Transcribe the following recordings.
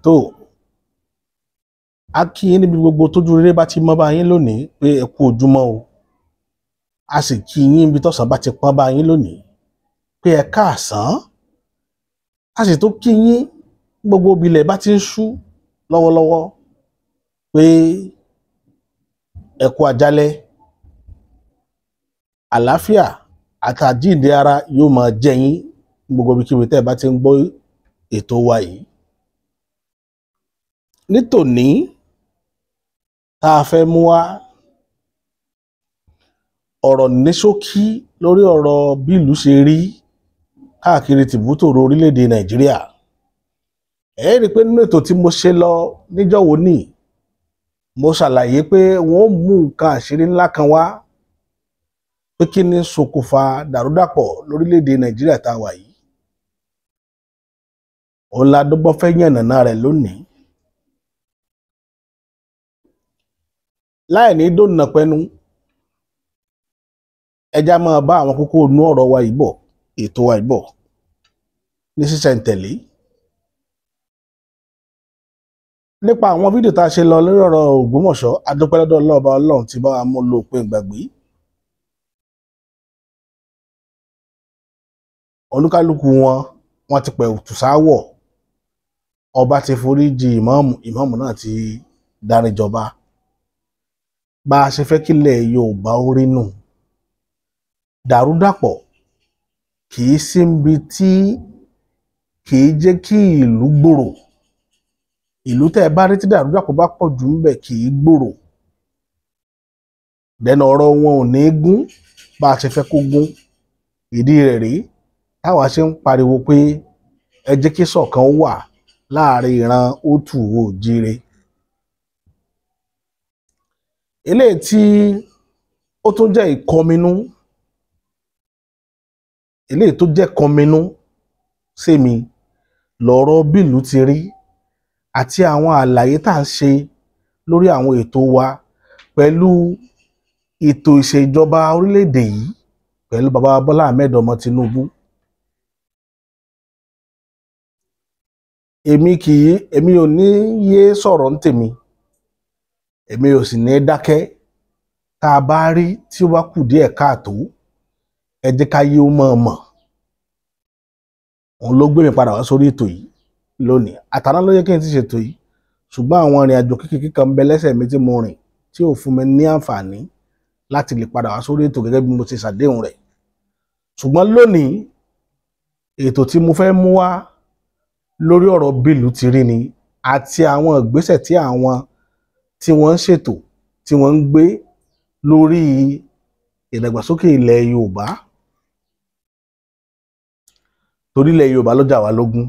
tó a kí yín níbi gbogbo tójú rere bá ti mọ́ bá yín lónìí pé ẹ kú ojúmọ́ o a sì kí yín níbi tọ̀sán bá ti pọ́n bá yín lónìí pé ẹ káàsán a sì tó kí yín gbogbo ibilẹ̀ bá ti ń ṣú lọ́wọ́lọ́wọ́ pé ẹ kú àjálẹ́ àlàáfíà àtàjíǹde ara yóò máa jẹ́ yín gbogbo ibikíbi tẹ́ ẹ bá ti ń gbọ́ ètò wa yìí. Nítòní tá a fẹ́ mú wá ọ̀rọ̀ ní ṣókí lórí ọ̀rọ̀ bí ìlú ṣe rí káàkiri tìbútòrò orílẹ̀-èdè Nàìjíríà. Ẹ rí i pé nínú ètò tí mo ṣe lọ níjọ́ wo ní mo ṣàlàyé pé wọ́n ó mú nǹkan àṣírí ńlá kan wá pé kí ni ṣokùnfà dàrúdàpọ̀ lórílẹ̀-èdè Nàìjíríà tá a wà yìí. Òun la dọ́gbọ́n fẹ́ yànnàná rẹ̀ lónìí. Láì ní dóònà pẹ́nu ẹja máa bá àwọn kókó inú ọ̀rọ̀ wa yìí bọ̀, ètò wa yìí bọ̀ ní sísẹ̀ntẹ̀lé. Nípa àwọn fídíò tá a ṣe lọ lórí ọ̀rọ̀ Ògbómọ̀ṣọ́, a dúpẹ́ lọ́dọ̀ ọlọ́ọ̀bá Ọlọ́run tí bá wa mú lópin ìgbàgbé. Olúkálùkù wọn ti pẹ̀ tùsáwọ̀, ọba ti forí jì ìmáàmù náà ti dáríjọba. Bá a ṣe fẹ́ kílẹ̀ Yorùbá ó rí nù. Dàrúdàpọ̀ kìí síbi tí kìí jẹ́ kí ìlú gbòòrò. Ìlú tẹ́ ẹ bá rí tí dàrúdàpọ̀ bá pọ̀ jù ńbẹ̀ kìí gbòòrò. Dẹ̀nà ọ̀rọ̀ wọn ò ní gún bá a ṣe fẹ́ kó gún. Ìdí rẹ̀ rèé táwa ṣe ń pariwo pé ẹ jẹ́ kí ṣọ̀kan wà láàrin ìran òtù òjire. Eléyìí tí ó tún jẹ́ ìkọminú, eléyìí tó jẹ́ kọminú sẹ́mi lọ̀rọ̀ bílù ti rí àti àwọn àlàyé tá à ń ṣe lórí àwọn ètò wa pẹ̀lú ètò ìṣèjọba orílẹ̀-èdè yìí pẹ̀lú bàbá Bọ́lá Ahmed ọmọ Tinubu. Èmi ò ní yé sọ̀rọ̀ ń tèmi, èmi ò sì ní dákẹ́. Tá a bá rí tí ó bá kù díẹ̀ káàtó ẹ jẹ́ ká yé ó mọ̀. Òun ló gbé mi padà wá sórí ètò yìí lónìí. Àtàná ló yẹ kí n ti ṣètò yìí ṣùgbọ́n àwọn ìrìn àjò kékeré kan ń bẹ lẹ́sẹ̀ mi tí mo rìn tí ò fún mi ní àǹfààní láti lè padà wá sórí ètò gẹ́gẹ́ bí mo ti ṣàdéhùn rẹ̀. Ṣùgbọ́n lónìí ètò tí mo fẹ́ mú wá lórí ọ̀rọ̀ bílù ti rí ni àti àwọn ìgbésẹ̀ tí àwọn tí wọ́n ń ṣètò tí wọ́n ń gbé lórí ìdàgbàsókè ilẹ̀ Yorùbá. Torí ilẹ̀ Yorùbá ló jà wá lógún.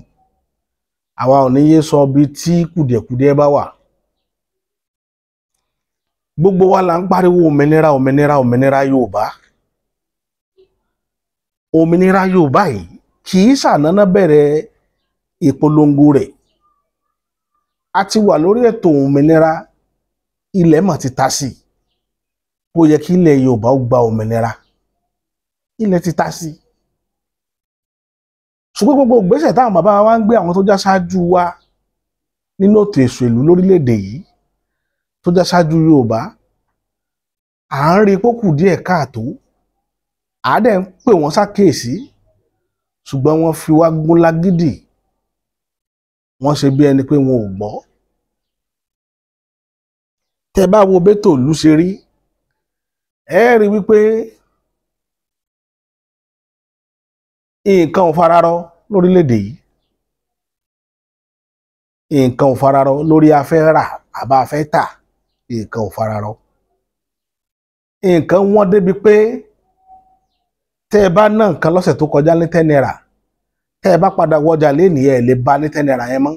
Àwa ò ní yé sọ bí tí kùdìẹ̀kudiẹ bá wà. Gbogbo wa là ń pariwo òmìnira òmìnira òmìnira Yorùbá. Òmìnira Yorùbá yìí kì í ṣànáná bẹ̀rẹ̀ ìpolongo rẹ̀. A ti wà lórí ètò òmìnira, ilẹ̀ mà ti ta sí. Ó yẹ kí ilẹ̀ Yorùbá ó gba òmìnira. Ilẹ̀ ti ta sí. Ṣùgbọ́n gbogbo ìgbésẹ̀ táwọn bàbá wa ń gbé, àwọn tó já ṣáájú wa nínú ètò ìṣèlú lórílẹ̀-èdè yìí tó já ṣáájú Yorùbá, à ń rí pé ó kù díẹ̀ káàtó. À dẹ̀ ń pè wọ́n ṣàkíyèsí ṣùgbọ́n wọ́n fi wá gún lágídì. Wọ́n ṣe bí ẹni pé wọn ò gbọ́. Tẹ́ bá wo bẹ́tò ìlú ṣe rí, ẹ rí wípé nǹkan ò fararọ lórílẹ̀-èdè yìí. Nǹkan ò fararọ lórí afẹ́ rà àbá afẹ́ tà. Nǹkan ò fararọ. Nǹkan wọ́n débi pé tẹ́ ẹ bá ná nǹkan lọ́sẹ̀ tó kọjá ní 10 naira, tẹ́ ẹ bá padà wọjà lénìí ẹ lè bá ní 10 naira yẹn mọ́.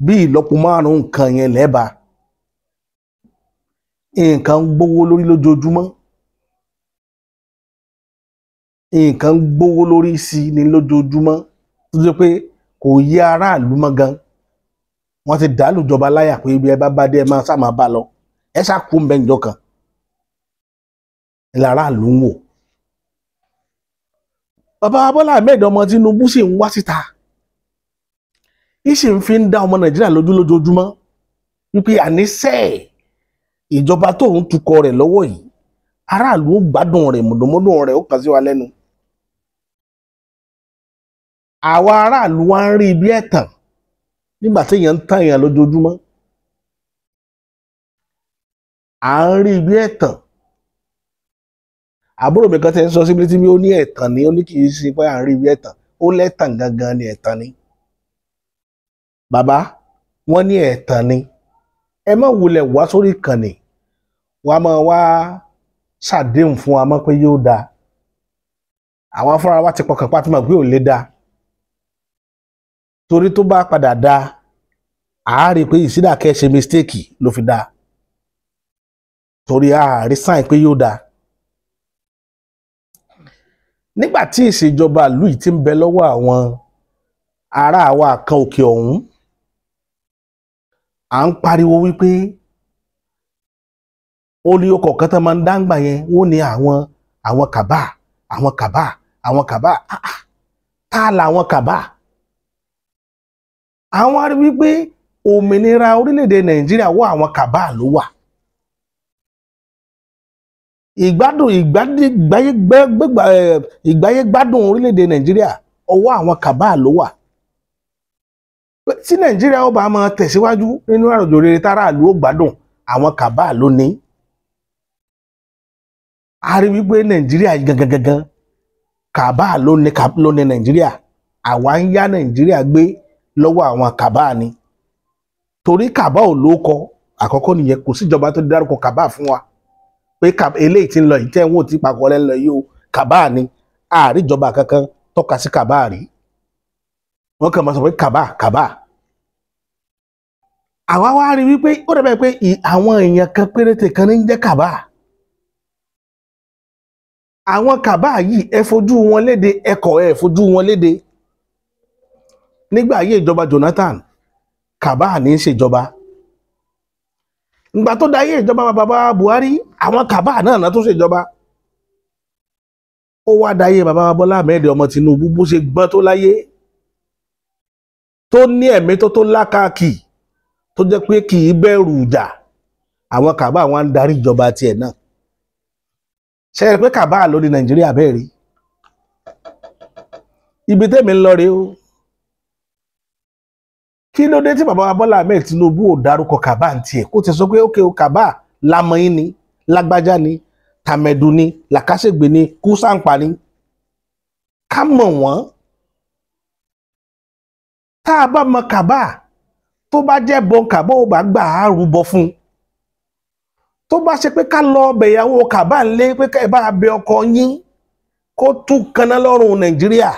Bí ìlọ́po 5 nǹkan yẹn lẹ́ẹ̀bà. Nǹkan gbówó lórí lójoojúmọ́. Nǹkan gbówó lórí sí ní lójoojúmọ́ tó jẹ́ pé kò yé aráàlú mọ́ gan. Wọ́n ti dàálù ìjọba láyà pé ibi ẹ bá dé ẹ máa sá máa bá lọ. Ẹ ṣá kú ń bẹ ǹjọ́ kan. Ilẹ̀ aráàlú ń wò. Bàbá Bọ́lá Ahmed ọmọ Tinubu sì ń wá síta. ìṣe ń fi ń dá ọmọ Nàìjíríà lójú lójoojúmọ́ wípé àníṣe ìjọba tó ń tukọ̀ rẹ̀ lọ́wọ́ yìí aráàlú ó gbádùn rẹ̀ mọ̀dọ̀mọ́dọ̀ rẹ̀ ó kàn sí wa lẹ́nu. àwa aráàlú wa ń rí ibi ẹ̀tàn nígbà tí èèyàn ń tàn èèyàn lójoojúmọ́. à ń rí ibi ẹ̀tàn. àbúrò mi kan tẹ́ ń sọ síbi tí ó ní ẹ̀tàn ni ó ní kì í ṣe pé à ń rí ibi ẹ̀tàn ó lẹ́tàn gangan ni ẹ̀tàn ni. bàbá wọn ní ẹ̀tàn ni ẹ má wulẹ̀ wá sórí ìkànnì wàá máa wá ṣàdéhùn fún wa mọ́ pé yóò dáa àwọn afárá wa ti pọkàn pátí mọ̀ pé ò lè dáa torí tó bá padà dáa àá rí i pé ìsídàkẹ́ ṣe mistake ló fi dáa torí àárí sáìn pé yóò dáa. nígbà tí ìṣèjọba ìlú yìí ti ń bẹ lọ́wọ́ àwọn ará àwa kan òkè ọ̀hún à ń pariwo wípé ó ní ọkọ̀ kan tó máa ń dáńgbà yẹn wọ́n ní àwọn kàbá tá a làwọn kàbá. àwọn arí wípé òmìnira orílẹ̀-èdè Nàìjíríà wọ àwọn kàbá ló wà. ìgbáyé gbádùn orílẹ̀-èdè Nàìjíríà ọwọ́ àwọn kàbá ló wà. tí Nàìjíríà ó bá máa tẹ̀síwájú nínú àròjò rere táráàlú ó gbádùn àwọn kàbá ló ní. a rí wípé Nàìjíríà gangan kàbá ló ní Nàìjíríà àwa ń yá Nàìjíríà gbé lọ́wọ́ àwọn kàbá ni torí kàbá ò lóko àkọ́kọ́ nìyẹn kò síjọba tó dárúkọ kàbá fún wa pé eléyìí ti ń lọ ìtẹ́ wọn ò ti pàkọ́ lẹ́nu lọ yìí o kàbá ni àríjọba kankan tọ́ka sí kàbá rí wọ́n kàn máa sọ pé kàbá. àwa wá rí wípé ó dàbẹ̀ pé àwọn èèyàn kan péréte kan ní ń jẹ́ kàbá. àwọn kàbá yìí ẹ fojú wọn léde ẹ fojú wọn léde. nígbà ayé ìjọba Jonathan kàbá ní í ṣèjọba. ìgbà tó dáyé ìjọba bàbá Buhari àwọn kàbá náà tó ṣèjọba. ó wá dáyé bàbá Bọ́lá Ahmed ọmọ Tinubu bó ṣe gbọ́n tó láyé tó ní ẹ̀mí tó lákàkì tó jẹ́ pé kì í bẹ̀rù ìjà àwọn kàbá wọn ń darí ìjọba tiẹ̀ náà. ṣe é pé kàbá ló ní Nàìjíríà bẹ́ẹ̀ rí. ibi tẹ́mi ń lọ rèé o. kí ló dé tí bàbá Bọ́lá Ahmed Tinubu ò dárúkọ kàbá ń tiẹ̀ kó ti sọ pé ókè o kàbá lamọ̀yìn ni lágbájá ni tàmẹ̀dù ni làkàṣègbè ni kúsàǹpà ni ká mọ̀ wọ́n. tá a bá mọ kàbá tó bá jẹ́ bọ́n kàbá ò bá gbà á rúbọ fún un. tó bá ṣe pé ká lọ ọbẹ̀ ìyàwó kàbá ń lé pé ká ẹ bá bẹ ọkọ yín kó tún kaná lọ́rùn Nàìjíríà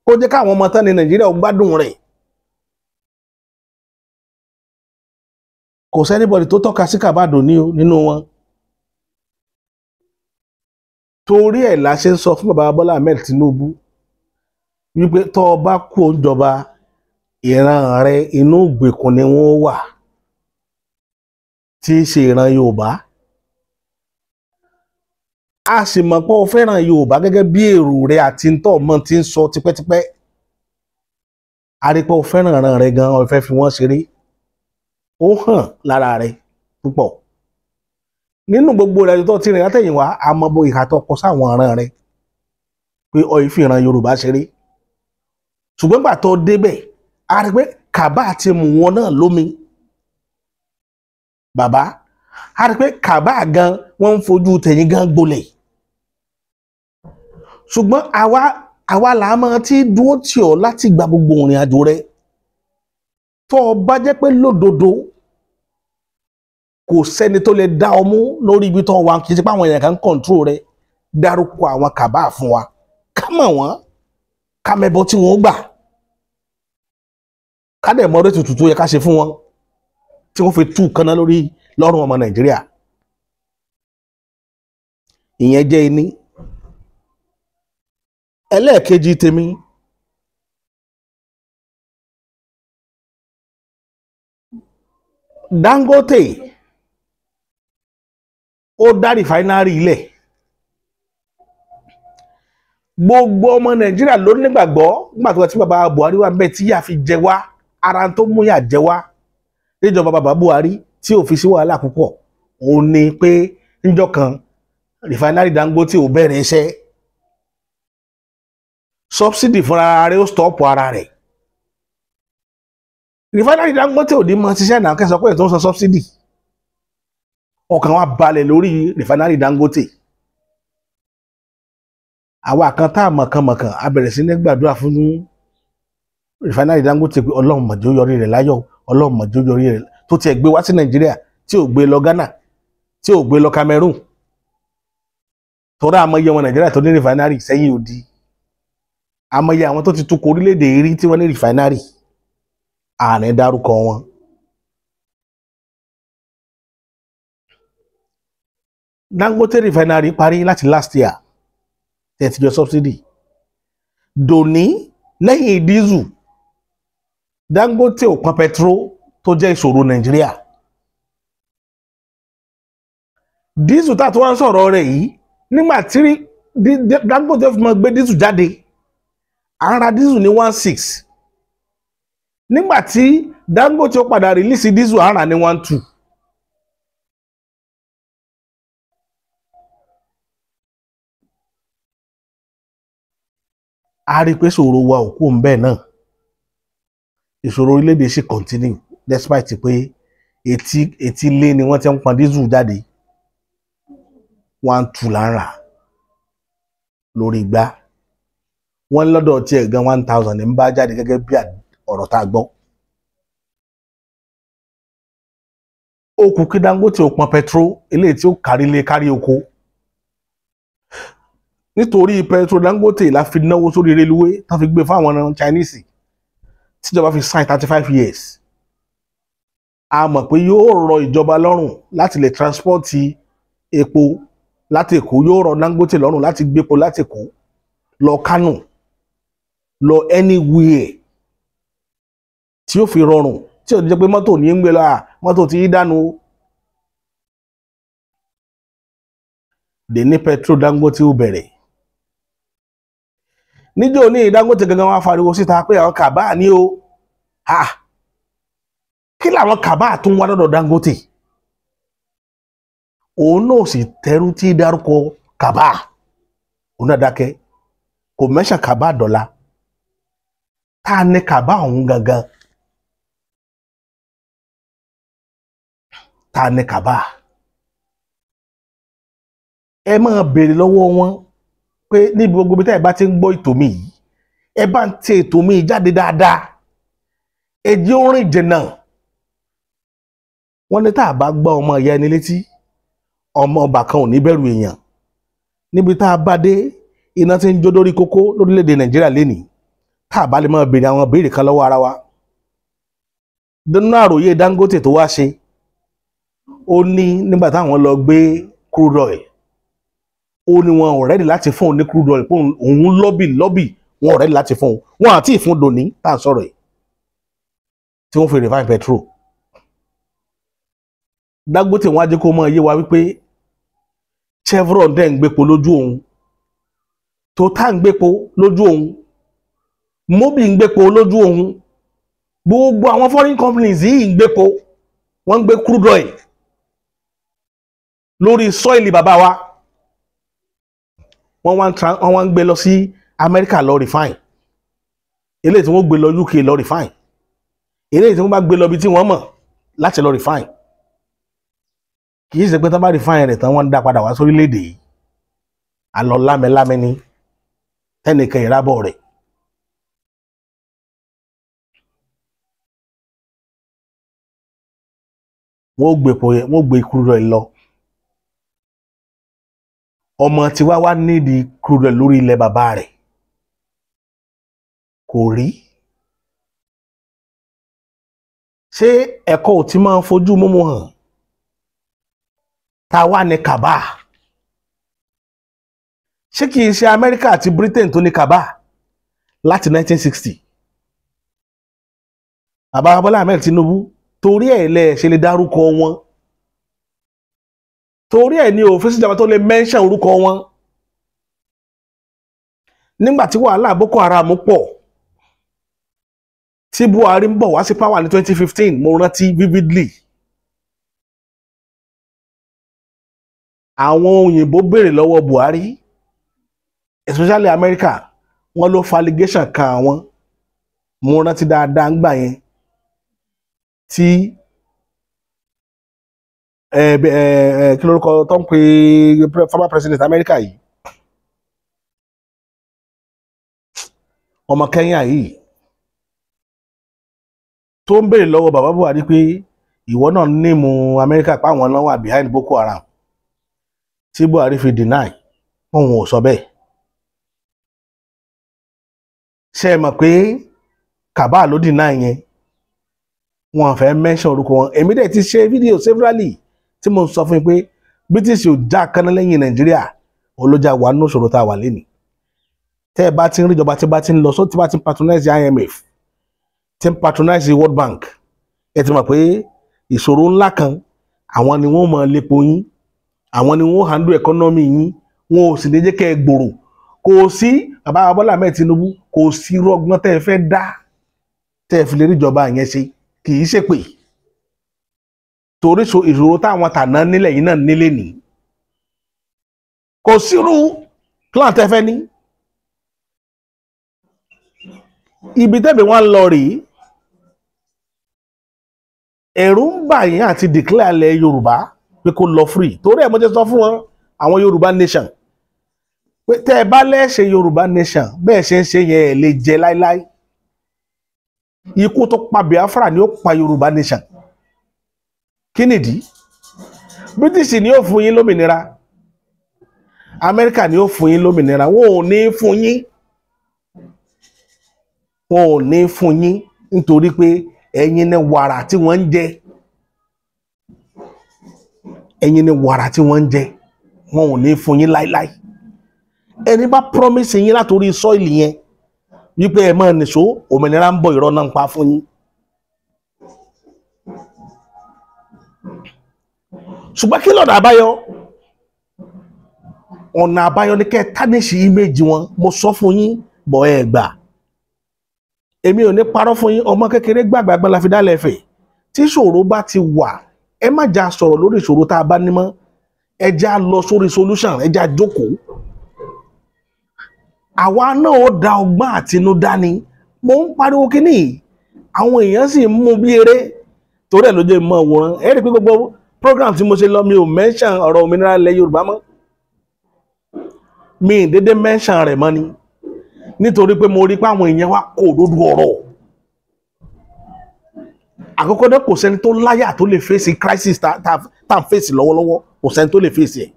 kó jẹ́ káwọn ọmọ tán ní Nàìjíríà ó gbádùn rẹ̀. kò sẹ́nibọ̀dì tó tọ́ka sí kàbá dòní o nínú wọn. torí ẹ̀ la ṣe ń sọ fún bàbá Bọ́lá Ahmed Tinubu wípé tó o bá kú òǹjọba ìran rẹ inú ìgbèkùn ni wọ́n wà tí í ṣe ìran Yorùbá. a sì mọ̀ pé o fẹ́ràn Yorùbá gẹ́gẹ́ bí èrò rẹ àti ntọ́ ọmọ tí ń sọ tipẹ́tipẹ́. a rí pé o fẹ́ràn ìran rẹ gan-an o fẹ́ fi wọ́n ṣeré. ó hàn lára rẹ púpọ̀ nínú gbogbo rẹ tó ti rìn látẹ̀yìnwá àmọ́ bó ìhà tó kọ sáwọn ọ̀ràn rẹ pé ọyìn fi ìran Yorùbá ṣeré ṣùgbọ́n gbà tó débẹ̀ a rí pé kàbá àti mú wọn náà lómi bàbá a rí pé kàbá gan wọ́n ń fojú tẹ̀yìn gan gbolẹ̀ ṣùgbọ́n àwa là á máa ti dúró tì ọ́ láti gba gbogbo ìrìn àjò rẹ. tó o bá jẹ́ pé lódodo kò sẹ́ni tó lè dá ọ mú lórí ibi tó wà kì í ṣe pé àwọn èèyàn kan ń kọ̀ǹtró rẹ dárúkọ àwọn kàbá fún wa ká mọ̀ wọ́n ká mẹ́bọ tí wọ́n gbà ká dẹ̀ mọ́ rétùtù tó yẹ ká ṣe fún wọn tí wọ́n fi tú kaná lọ́rùn ọmọ Nàìjíríà. ìyẹn jẹ́ iní. ẹlẹ́ẹ̀kejì tèmi Dangote ó dá rìfáínárì ilẹ̀ gbogbo ọmọ Nàìjíríà ló nígbàgbọ́ nígbà tó tí bàbá Buhari wà bẹ́ẹ̀ tí yà fi jẹ wá ara tó mú yà jẹ wá níjọba bàbá Buhari tí ò fi sí wàhálà púpọ̀ òun ni pé níjọ́ kan rìfánárì Dangote ò bẹ̀rẹ̀ iṣẹ́ subsidy fúnra rẹ̀ ó stop ara rẹ̀ rìfánárì Dangote ò ní mọ ṣiṣẹ́ náà kẹsàn pé tó ń san subsidy ọkàn wa balẹ̀ lórí rìfánárì Dangote àwa kan tá a mọ̀kànmọ̀kàn a bẹ̀rẹ̀ sí ní gbàdúrà fún rìfánárì Dangote pé Ọlọ́run má jẹ́ ó yọrí rẹ̀ láyọ̀ Ọlọ́run má jẹ́ ó yọrí rẹ̀ tó tiẹ̀ gbé wá sí Nàìjíríà tí ò gbé lọ Ghana tí ò gbé lọ Cameroon tọ́ra àmọye ọmọ Nàìjíríà tó ní rìfánárì sẹ́yìn odi àmọye àwọn tó ti tukọ̀ orílẹ̀-èdè rí tí wọ́n ní rìfánárì àní dárúkọ wọn. Dangote rìfánárì parí láti last year tẹ̀tìjọ subsidy dòní lẹ́yìn dísù Dangote ò pọn petrol tó jẹ́ ìṣòro Nàìjíríà dísù tá a tó wá ń sọ̀rọ̀ rẹ̀ yìí nígbà tí Dangote fi máa gbé dísù jáde à ń ra dísù ní 16 nígbà tí Dangote ó padà rìlíìsì dísù à ń rà ní 12. A rí pé ìṣòro wa ò kú ń bẹ́ẹ̀ náà ìṣòro orílẹ̀-èdè ṣì continue despite pé etí lé ni wọ́n ti ń pọn dísù jáde 12 là ń rà lórí igbá wọ́n lọ́dọ̀ tí ẹ̀ gan 1000 ní ń bá jáde gẹ́gẹ́ bí ọ̀rọ̀ tá a gbọ́. Ó kù kí Dangote ò pọn petrol eléyìí tí ó kárí lé kárí oko nítorí petrol Dangote la fi náwó sórí reluwé tán fi gbé fáwọn Chinese tíjọba fi sign 35 years a mọ̀ pé yóò rọ ìjọba lọ́rùn láti lè transport epo láti Èkó yóò rọ Dangote lọ́rùn láti gbépo láti Èkó lọ Kánò lọ anywhere tí ó fi rọrùn tí ó jẹ́ pé mọ́tò ní ń gbé lọ mọ́tò tí í dànù dè ní petrol Dangote ó bẹ̀rẹ̀ níjọ́ ní Dangote gangan wá fariwo síta pé àwọn kàbá ní o kí làwọn kàbá tó ń wá lọ́dọ̀ Dangote òun náà sì tẹrú tí dárúkọ kàbá òun náà dákẹ́ kò mẹ́sàn kàbá dọ́là tá a ní kàbá òun gangan tá a ní kàbá ẹ máa béèrè lọ́wọ́ wọn pé níbi gbogbo tí ẹ bá ti ń gbọ́ ètò mi yìí ẹ bá ń tẹ ètò mi jáde dáadáa ẹ jẹ́ ó rìn jìnnà wọ́n ní tá a bá gbọ́ ọmọ ìyá ẹni létí ọmọ ọba kan ò ní bẹ̀rù èèyàn níbi tá a bá dé iná tí ń jó lórí kókó lórílẹ̀‐èdè Nàìjíríà lénìí tá a bá lè máa béèrè àwọn béèrè kan lọ́wọ́ ara wa nínú àròyé Dangote tó wá ṣe ó ní nígbà táwọn lọ gbé crude oil ó ní wọn ò rẹ́dì láti fún òun ní crude oil pé òun lọ́bì wọn ò rẹ́dì láti fún òun wọn àti ìfún dòní tá à ń sọ̀rọ̀ yìí tí wọ́n fi refine petrol Dangote wọn á jẹ́ kó mọ iye wa wípé Chevron dẹ̀ ń gbépo lójú òun Total ń gbépo lójú òun Mobil ń gbépo lójú òun gbogbo àwọn foreign companies yìí ń gbépo wọ́n ń gbé crude oil lórí sọ́ìlì bàbá wa wọ́n wá ń gbé lọ sí Amẹ́ríkà lọ refine eléyìí tí wọ́n gbé lọ UK lọ refine eléyìí tí wọ́n bá gbé lọ bí tí wọ́n mọ̀ láti lọ refine kì í ṣe pé tán bá refine rẹ̀ tán wọ́n ń dá padà wá sórílẹ̀-èdè yìí àlọ́ lámẹ́lámẹ́ ní tẹ́nìkan ìrábọ̀ rẹ̀ wọ́n gbé crude oil lọ ọmọ tiwa wá nídìí crude oil lórí ilẹ̀ bàbá rẹ̀ kò rí ṣé ẹ̀kọ́ ò ti máa ń fojú múmu hàn ta wá ní kàbá ṣé kìí ṣe Amẹ́ríkà àti Britain tó ní kàbá láti 1960 bàbá Bọ́lá Ahmed Tinubu torí ẹ̀ lẹ́ ṣe lè dárúkọ wọn torí ẹ̀ ní òfin síjọba tó lè mẹ́ńṣàn orúkọ wọn nígbà tí wàhálà Boko Haram pọ̀ tí Buhari ń bọ̀ wá sí power ní 2015 mo rántí vividly. Àwọn òyìnbó béèrè lọ́wọ́ Buhari, especially America, wọ́n ló fa allegation kan àwọn, mo rántí dáadáa ń gbà yẹn tí kí lórúkọ tó ń pe former president America yìí, ọmọ Kenya yìí, tó ń béèrè lọ́wọ́ bàbá Buhari pé ìwọ náà ní mu America pa àwọn náà wà behind Boko Haram, tí Buhari fi deny òun ò sọ bẹ́ẹ̀. Ṣé ẹ mọ̀ pé Kaba ló deny yẹn, wọn fẹ́ mention orúkọ wọn. Èmi dẹ̀ ti ṣe fídíò severally tí mo sọ fún yín pé British ò já kaná lẹ́yìn Nàìjíríà, olójà wà nínú ìṣòro tá a wà lẹ́nìí. Tẹ́ ẹ bá ti ń rí ìjọba tí bá ti ń lọ sọ tí bá ti ń patronize IMF, tí ń patronize World Bank, ẹ ti mọ̀ pé ìṣòro ńlá kan àwọn ni wọ́n máa lépo yín, àwọn ni wọ́n handle economy yín, wọn ò sì ní jẹ́ kẹ́ ẹ gbòòrò. Kò sí bàbá Bọ́lá Ahmed Tinubu, kò sí rọgbọ́n tẹ́ ẹ fẹ́ dá tẹ́ ẹ fi lè rí ìjọba yẹn ṣe, kì í ṣe pé torí ìṣòro táwọn tàná nílẹ̀ yìí náà nílé ní, kò sírú plan tẹ́ fẹ́ ní. Ibi tẹ́bi wọn lọ rèé, ẹ̀rù ń bà yín àti declare ilẹ̀ Yorùbá pé kó lọ free. Torí ẹ̀ mo ti sọ fún wọn àwọn Yorùbá nation pé tẹ́ ẹ bá lẹ́ṣẹ̀ Yorùbá nation bẹ́ẹ̀ ṣe ń ṣe yẹn ẹ̀ lè jẹ láíláí. Ikú tó pa Biafra ni ó pa Yorùbá nation. Kí nìdí? British ni ó fún yín lómìnira, America ni ó fún yín lómìnira, wọn ò ní fún yín, wọn ò ní fún yín nítorí pé ẹ̀yin ni wàrà tí wọ́n ń jẹ, ẹ̀yin ni wàrà tí wọ́n ń jẹ, wọn ò ní fún yín láíláí. Ẹni bá promise yín látòrí sọ́ìlì yẹn wípé ẹ máa nìṣó òmìnira ń bọ̀, irọ́ náà ń pa fún yín. Ṣùgbọ́n kí lọ́nà àbáyọ? Ọ̀nà àbáyọ ni kẹ́ ẹ tánìṣì íméjì wọn. Mo sọ fún yín bọ̀ ẹ gbà. Èmi ò ní parọ́ fún yín, ọmọ kékeré gbàgbàgbà la fi dálẹ̀ fẹ̀. Tí ìṣòro bá ti wà, ẹ má jà sọ̀rọ̀ lórí ìṣòro tá a bá ní mọ́, ẹ já lọ sórí solution, ẹ já jókòó. Àwa náà ó da ọgbọ́n àtinúdá ni. Mo ń pariwo kíní, àwọn èèyàn sì ń mú bí eré, torí ẹ̀ ló jẹ́ mọ́ wòran. Ẹ rí pé gbogbo program tí mo ṣe lọ mi ò mention ọ̀rọ̀ òmìnira ilẹ̀ Yorùbá mọ́, mi ì dédé mention rẹ̀ mọ́ ni, nítorí pé mo rí pé àwọn èèyàn wá kó òdodo ọ̀rọ̀. Àkọ́kọ́ náà kò sẹ́ni tó láyà tó lè fèsì crisis tá à ń fèsì lọ́wọ́lọ́wọ́, kò sẹ́ni tó lè fèsì ẹ̀.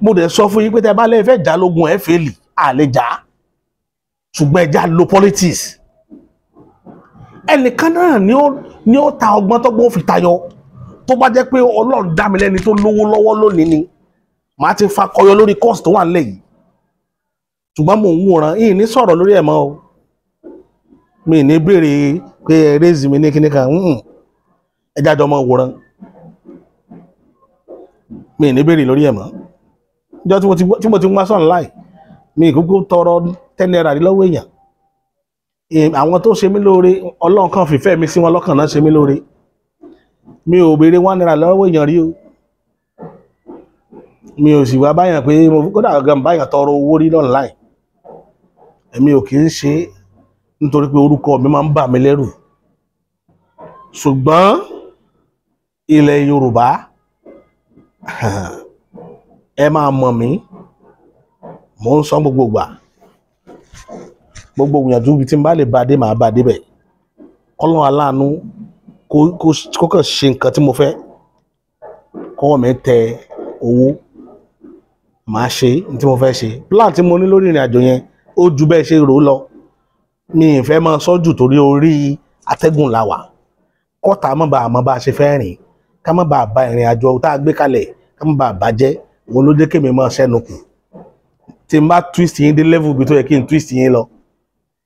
Mo dẹ̀ sọ fún yín pé tẹ́ bá lè fẹ́ jà lógun ẹ̀ fèlì, àlè jà, ṣùgbọ́n ẹ já lo politics. Ẹnìkan náà ni ó ta ọgbọ́n tọ́gbọ́n fi tayọ. Tó bá jẹ́ pé Ọlọ́run dá mi lẹ́ni tó lówó lọ́wọ́ lónìí ni, màá ti fakọyọ lórí cost tó wà nílẹ̀ yìí. Ṣùgbọ́n mo ń wòran, yìí ní sọ̀rọ̀ lórí ẹ̀ mọ́ o. Mi ní béèrè pé ẹ raise mi ní kíní kan, ẹ jájọ mọ́ wòran. Mi ní béèrè lórí ẹ̀ mọ́. Ìjọ tí mo ti wá sọ̀rọ̀ láì, mi ìkúkú tọrọ 10 naira lọ́wọ́ èèyàn. Àwọn tó ṣe mí lóore, Ọlọ́run kan fìfẹ́ mi sí wọn lọ́kàn náà ṣe mí lóore. Mi ò béèrè 1 naira lọ́wọ́ èèyàn rí o. Mi ò sì wá báyàn pé mo kódà gan báyàn tọrọ owó rí online. Èmi ò kì í ṣe nítorí pé orúkọ mi máa ń bà mí lẹ́rù. Ṣùgbọ́n ilẹ̀ Yorùbá, ẹ máa mọ̀ mí, mò ń sọ gbogbo ìgbà. Gbogbo ìyànjú bí tí n bá lè bá dé màá bá dé bẹ̀. Kọ́lọ́run aláàánú kó kàn ṣe nǹkan tí mo fẹ́, kọ́wọ́ mi tẹ owó, màá ṣe ní tí mo fẹ́ ṣe. Plan tí mo ní lórí ìrìn àjò yẹn ó ju bẹ́ẹ̀ ṣe rò ó lọ. Mi ì fẹ́ máa sọ́jù torí orí atẹ́gùn la wà. Kọ́ta má bàa mọ bá a ṣe fẹ́ rìn, ká má bàa ba ìrìn àjò tá a gbé kalẹ̀, ká má bàa bàjẹ́. Òun ló jẹ́ kémi máa ṣẹ́nu kù. Tí n bá twist yín dé level bí tó yẹ kí n twist yín lọ,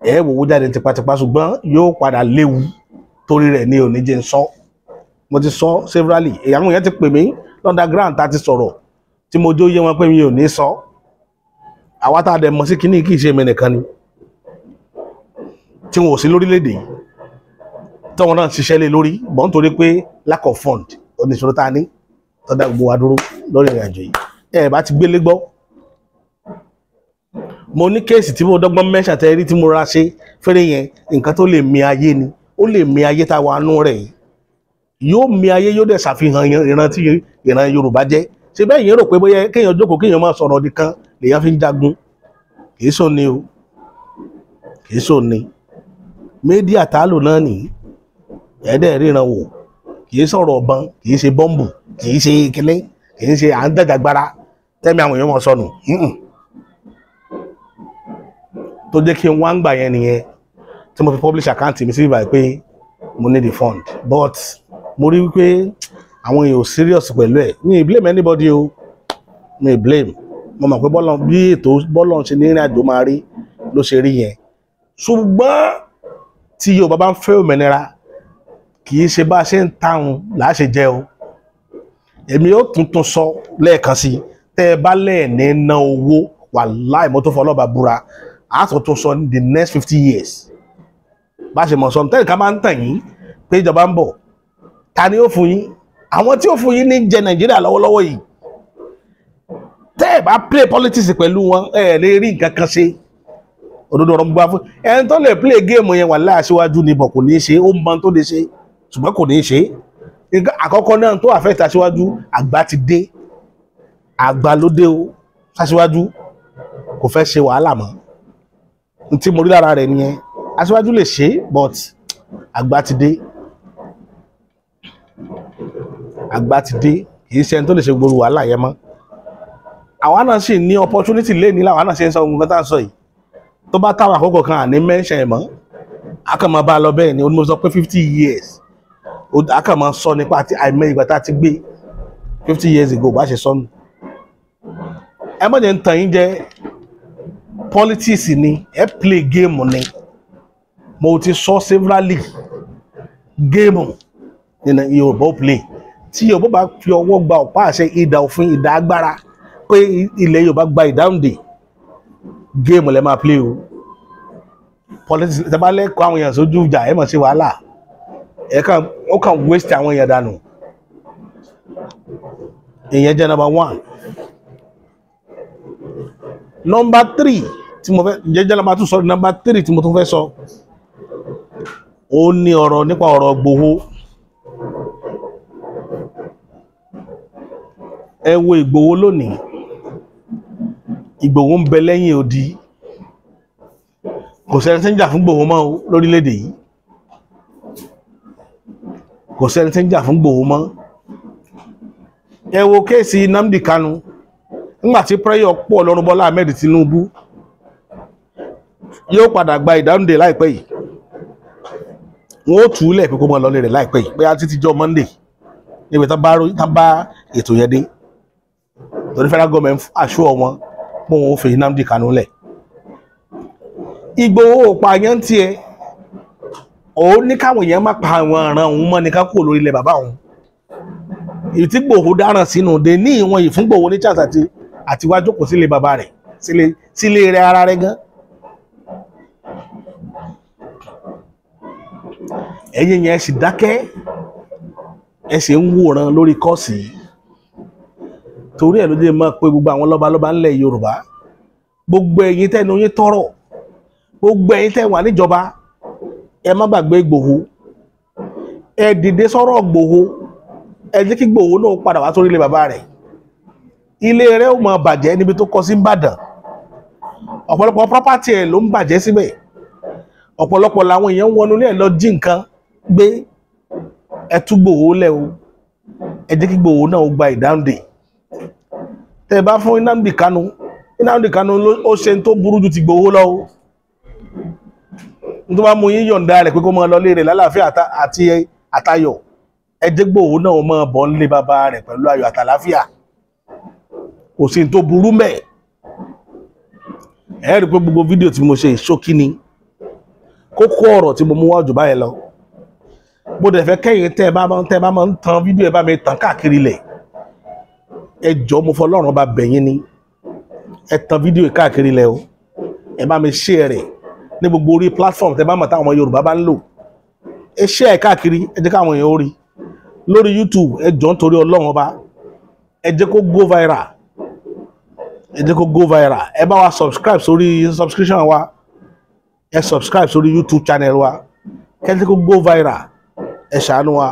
ẹ wò ó jáde tipátipá, ṣùgbọ́n yóò padà léwu torí rẹ̀ ní òní jẹ́ ń sọ. Mo ti sọ severally, àwọn èèyàn ti pè mí underground tá a ti sọ̀rọ̀ tí mo jó yé wọn pé mi ò ní sọ. Àwa tá a dẹ̀ mọ̀ sí kíní kì í ṣe mi nìkan ni. tí wọn ò sí lórílẹ̀‐èdè yìí tí wọn náà ṣiṣẹ́ lé lórí bọ́n nítorí pé lack of fund oníṣòro tá a ní tọ́da gbogbo wa dúró lórí ìrìn àjò yìí ẹ bá ti gbélé gbọ́. Mo ní kéèsì tí mo dọ́gbọ́n mẹ́ṣà tẹ́ rí tí mo ra ṣe fẹ́rẹ̀ yẹn nǹkan tó lè mi ayé ni ó lè mi ayé tá a wà nú rẹ̀ yìí yóò mi ayé yóò dẹ̀ ṣàfihàn ìran tí ìran Yorùbá jẹ́ ṣe bẹ́ẹ̀ yẹn rò pé bóyá kéèyàn jókòó kéèyàn máa sọ̀rọ̀ nìkan lèèyàn fi ń jagun kìí sọ ni o kìí sọ ni mídíà tálò náà nìyí ẹ̀ẹ́dẹ̀ ríran wò kìí sọ̀rọ̀ ọ̀bọ̀n kìí ṣe bọ́ǹbù kìí ṣe kíní kìí ṣe à ń dàjàgbara tẹ́mi àwọn èèyàn mọ̀ sọnù tó jẹ́ kí n wá ń gbà yẹn nìyẹn tí mo fi publish account mi sí ibà pé mo need the fund but mo rí wípé àwọn èèyàn ò serious pẹ̀lú ẹ̀ mi ì blame anybody o mi ì blame mo mọ̀ pé bọ́lọ̀ bí ètò bọ́lọ̀ ṣe ní ìrìn àjò máa rí ló ṣe rí yẹn ṣùgbọ́n tí Yorùbá bá ń fẹ́ òmìnira kì í ṣe bá a ṣe ń táwọn láṣẹ jẹ́ o èmi ó tuntun sọ lẹ́ẹ̀kan sí tẹ́ ẹ bá lẹ́ẹ̀ní ná owó wàláì mo tó fọ ọlọ́ba búra àtúntún sọ ní the next 50 years bá ṣe mọ̀ sọ tẹ́lẹ̀ ká máa ń tàn yín pé ìjọba ń bọ̀ ta ni ó fún yín àwọn tí ó fún yín ní jẹ Nàìjíríà lọ́wọ́lọ́wọ́ yìí tẹ́ ẹ bá play politics pẹ̀lú wọn ẹ lè rí nǹkan kan ṣe òdodo ọ̀rọ̀ gbogbo fún ẹni tó lè play game yẹn wà láàṣíwájú ni bọ̀ kò ní í ṣe ó mọ tó lè ṣe ṣùgbọ́n kò ní í ṣe àkọ́kọ́ náà tó àfẹ́ tàṣíwájú àgbà ti dé àgbà ló dé o tàṣíwájú kò fẹ́ ṣe wàhálà mọ́ tí mo rí lára rẹ̀ nìyẹn aṣíwájú lè ṣe but àgbà ti dé àgbà ti dé kì í ṣe ẹni tó lè ṣe gbogbo wàhálà yẹn mọ́ àwa náà sì ní opportunity lẹ́ni láwa náà ṣe ń sọ ohun kan tá à ń sọ yìí tó bá táwọn àkókò kan àní mention ẹ̀ mọ́ a kàn máa bá a lọ bẹ́ẹ̀ ni ó ní mo sọ pé 50 years a kàn máa sọ nípa àti àìmọ̀ ìgbà tá a ti gbé 50 years ago bá ṣe sọnù ẹ mọ̀ jẹ́ ń tàn yín jẹ́ politics ni ẹ play game ni mo ti sọ severally game ní Yorùbá ó play tí Yorùbá bá fi ọwọ́ gba ọ̀pá àṣẹ ìdá òfin ìdá agbára pé ilẹ̀ Yorùbá gba ìdáhùndè game lẹ máa play o politics tẹ bá lẹ́kọ̀ọ́ àwọn èèyàn sójú ìjà ẹ mọ̀ sí wàhálà ó kàn waste àwọn èèyàn dànù ìyẹn jẹ́ number 1. Number 3 tí mo fẹ́ jẹ́jẹ́ la máa tún sọ number 3 tí mo tún fẹ́ sọ ó ní ọ̀rọ̀ nípa ọ̀rọ̀ Ìgbòho ẹ wo Ìgbòho lónìí Ìgbòho ń bẹ lẹ́yìn odi kò sẹ́ni tí ń jà fún Ìgbòho mọ́ lórílẹ̀‐èdè yìí kò sẹ́ni tí ń jà fún Ìgbòho mọ́ ẹ wo kéèsì Nnamdi Kanu nígbàtí prayer pọ̀ lọ́rùn Bọ́lá Ahmed Tinubu yóò padà gba ìdáhùndè láìpẹ́ yìí wọ́n ó túlẹ̀ pé kó mọ́ lọlé rẹ̀ láìpẹ́ yìí pé á títí jọ Monday níbi tán bá ètò yẹn dé torí federal government àṣọ wọn pé wọn ò fi Nnamdi Kanu lẹ̀ Ìgbòho pààyàn tiẹ̀ òun ní káwọn èèyàn má pa àwọn ọ̀ràn òun mọ́ ní ká kúrò lórí ilẹ̀ bàbá òun ìtí Ìgbòho dáràn sínú de ní ìwọ̀n yìí fún Ìgbòho ní chance àti wá jókòó sílé bàbá rẹ̀ sílé rẹ̀ ara rẹ̀ gan ẹ̀yin yẹn sì dákẹ́ ẹ sì ń wòran lórí kọ́ọ̀sì torí ẹ̀ ló dé máa pé gbogbo àwọn lọ́balọ́ba ńlẹ̀ Yorùbá gbogbo ẹ̀yin tẹ́nu yín tọrọ gbogbo ẹ̀yin tẹ́ wà níjọba ẹ má gbàgbé Ìgbòho ẹ dìde sọ̀rọ̀ Ìgbòho ẹ jẹ́ kí Ìgbòho náà padà wá sórí ilé bàbá rẹ̀ ilé rẹ̀ ó máa bàjẹ́ níbi tó kọ sí Ìbàdàn ọ̀pọ̀lọpọ̀ property ẹ̀ ló ń bàjẹ́ síbẹ̀ ọ̀pọ̀lọpọ̀ làwọn èèyàn wọnú ilé ẹ̀ lọ jí nǹkan gbé ẹ tú Ìgbòho lẹ̀ o ẹ jẹ́ kí Ìgbòho náà ó gba ìdáhùndè tẹ́ ẹ bá fún Nnamdi Kanu ó ṣe tó burú ju ti Ìgbòho lọ o tó bá mú yín yọ̀ǹda rẹ̀ pé kó máa lọ lé rẹ̀ lálàáfíà àti àtayọ̀ ẹ jẹ́ Ìgbòho náà máa bọ̀ nílé bàbá rẹ̀ pẹ̀lú ayọ̀ àtàláfíà kò sí tó burú mẹ́ ẹ rí pé gbogbo fídíò tí mo ṣe ìṣókí ni kókó ọ̀rọ̀ tí mo mú wá jù báyẹn lọ bó dẹ̀ fẹ́ kẹ́yìn tẹ́ bá máa ń tan fídíò ẹ bá mi tàn káàkiri lẹ̀ ẹ jọ̀ọ́ mo fọlọ́run bá bẹ̀yìn ni ẹ tan fídíò káàkiri lẹ̀ o ẹ bá mi share rẹ̀ ní gbogbo orí platform tẹ́ bá mọ̀ táwọn ọmọ Yorùbá bá ń lò ẹ share ẹ̀ káàkiri ẹ jẹ́ káwọn èèyàn ó rí lórí YouTube ẹ jọ̀ọ́ nítorí Ọlọ́run ọba ẹ jẹ́ kó go viral ẹ jẹ́ kó go viral ẹ bá wa subscribe sórí subscription wa ẹ subscribe sórí YouTube channel wa kẹ́ jẹ́ kó go viral ẹ ṣàánú wa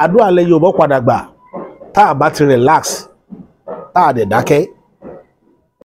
àdúrà lẹ Yorùbá padà gbà tá a bá ti relax tá a dẹ̀ dákẹ́